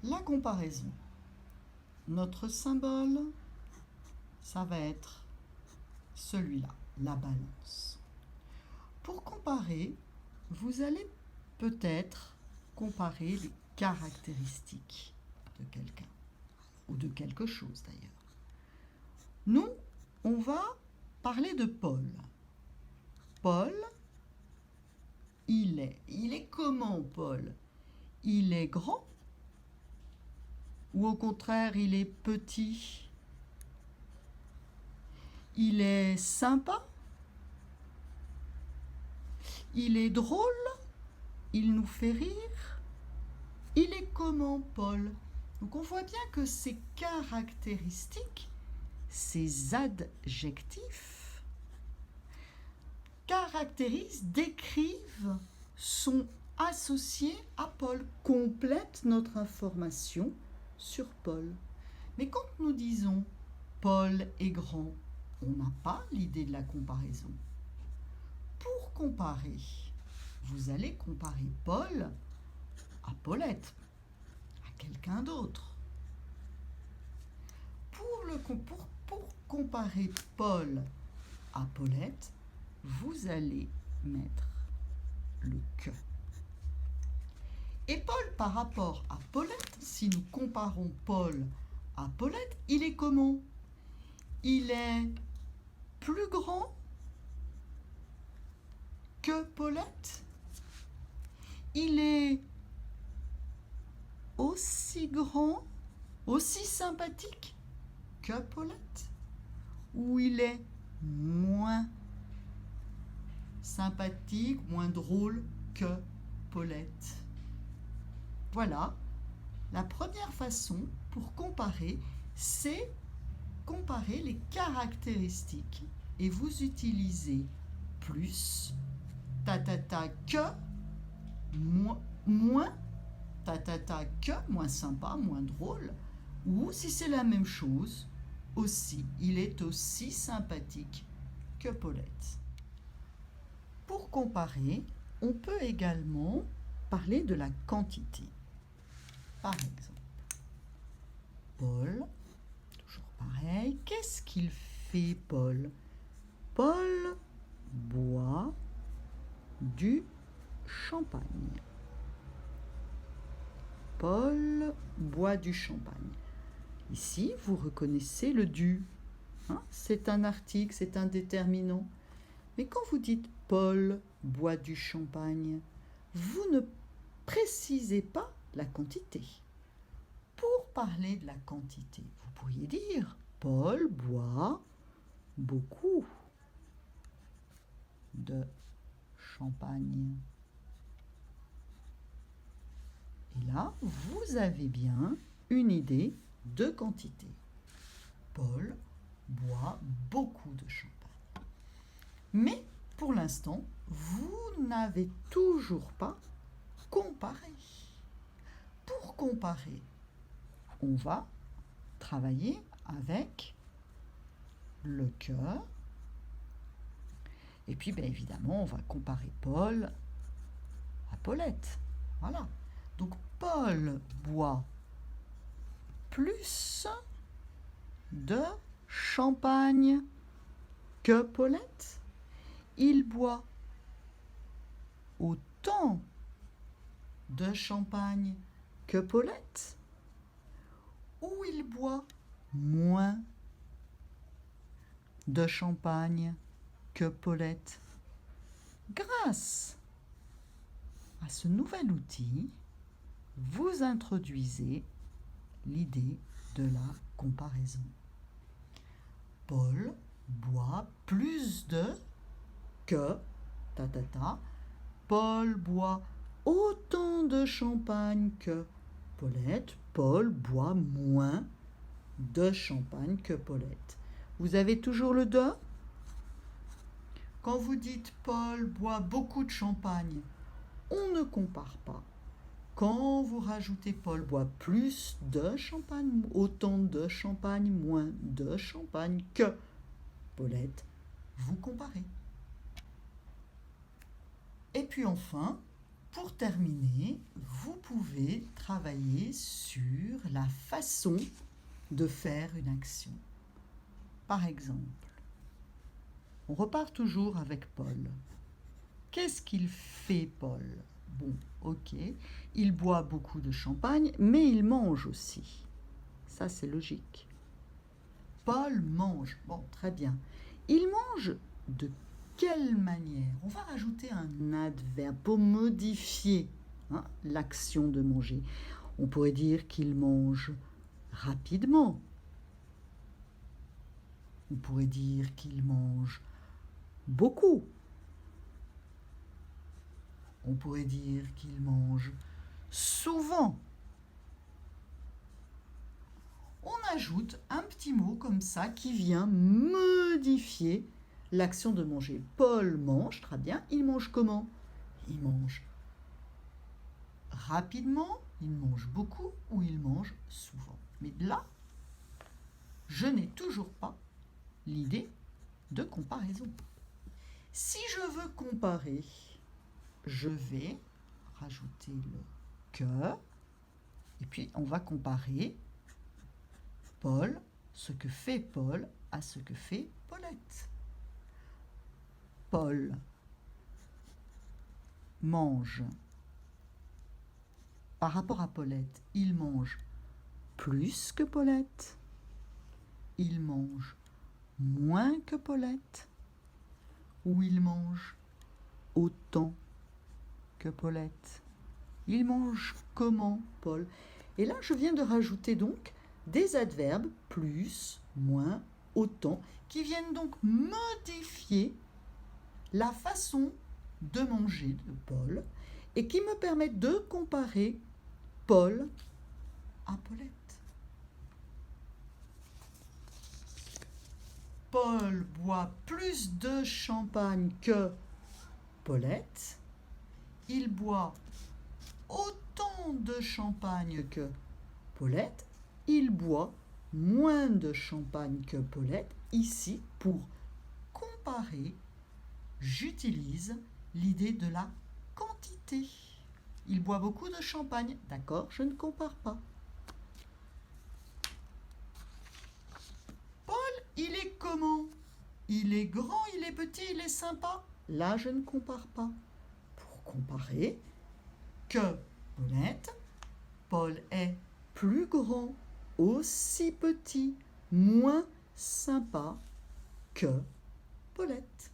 La comparaison. Notre symbole, ça va être celui-là, la balance. Pour comparer, vous allez peut-être comparer les caractéristiques de quelqu'un, ou de quelque chose d'ailleurs. Nous, on va parler de Paul. Paul, il est comment, Paul? Il est grand? Ou au contraire, il est petit? Il est sympa? Il est drôle? Il nous fait rire? Il est comment, Paul? Donc on voit bien que ces caractéristiques, ces adjectifs, caractérisent, décrivent, sont associés à Paul, complètent notre information sur Paul. Mais quand nous disons Paul est grand, on n'a pas l'idée de la comparaison. Pour comparer, vous allez comparer Paul à Paulette, à quelqu'un d'autre. Pour comparer Paul à Paulette, vous allez mettre le que. Et Paul par rapport à Paulette, si nous comparons Paul à Paulette, il est comment? Il est plus grand que Paulette? Il est aussi grand, aussi sympathique que Paulette? Ou il est moins sympathique, moins drôle que Paulette? Voilà, la première façon pour comparer, c'est comparer les caractéristiques et vous utilisez plus, que, moins, que, moins sympa, moins drôle, ou si c'est la même chose, aussi, il est aussi sympathique que Paulette. Pour comparer, on peut également parler de la quantité. Par exemple, Paul, toujours pareil, qu'est-ce qu'il fait, Paul? Paul boit du champagne. Paul boit du champagne. Ici, vous reconnaissez le du. C'est un article, c'est un déterminant. Mais quand vous dites Paul boit du champagne, vous ne précisez pas la quantité. Pour parler de la quantité, vous pourriez dire Paul boit beaucoup de champagne. Et là, vous avez bien une idée de quantité. Paul boit beaucoup de champagne. Mais pour l'instant, vous n'avez toujours pas comparé. Pour comparer, on va travailler avec le que. Et puis, bien évidemment, on va comparer Paul à Paulette. Voilà. Donc, Paul boit plus de champagne que Paulette. Il boit autant de champagne que Paulette. Ou il boit moins de champagne que Paulette. Grâce à ce nouvel outil, vous introduisez l'idée de la comparaison. Paul boit plus de que, Paul boit autant de champagne que Paulette. Paul boit moins de champagne que Paulette. Vous avez toujours le de? Quand vous dites Paul boit beaucoup de champagne, on ne compare pas. Quand vous rajoutez Paul boit plus de champagne, autant de champagne, moins de champagne que Paulette, vous comparez. Et puis enfin, Pour terminer, vous pouvez travailler sur la façon de faire une action. Par exemple, on repart toujours avec Paul. Qu'est-ce qu'il fait, Paul? Bon, ok, il boit beaucoup de champagne, mais il mange aussi. Ça, c'est logique. Paul mange. Bon, très bien. Il mange de quelle manière? On va rajouter un adverbe pour modifier l'action de manger. On pourrait dire qu'il mange rapidement. On pourrait dire qu'il mange beaucoup. On pourrait dire qu'il mange souvent. On ajoute un petit mot comme ça qui vient modifier l'action de manger. Paul mange, très bien. Il mange comment? Il mange rapidement, il mange beaucoup ou il mange souvent. Mais là, je n'ai toujours pas l'idée de comparaison. Si je veux comparer, je vais rajouter le que et puis on va comparer Paul, ce que fait Paul à ce que fait Paulette. Paul mange, par rapport à Paulette, il mange plus que Paulette, il mange moins que Paulette, ou il mange autant que Paulette. Il mange comment, Paul? Et là, je viens de rajouter donc des adverbes plus, moins, autant, qui viennent donc modifier la façon de manger de Paul et qui me permettent de comparer Paul à Paulette. Paul boit plus de champagne que Paulette. Il boit autant de champagne que Paulette. Il boit moins de champagne que Paulette. Ici, pour comparer, j'utilise l'idée de la quantité. Il boit beaucoup de champagne. D'accord, je ne compare pas. Paul, il est comment? Il est grand, il est petit, il est sympa. Là, je ne compare pas. Pour comparer que Paulette, Paul est plus grand, aussi petit, moins sympa que Paulette.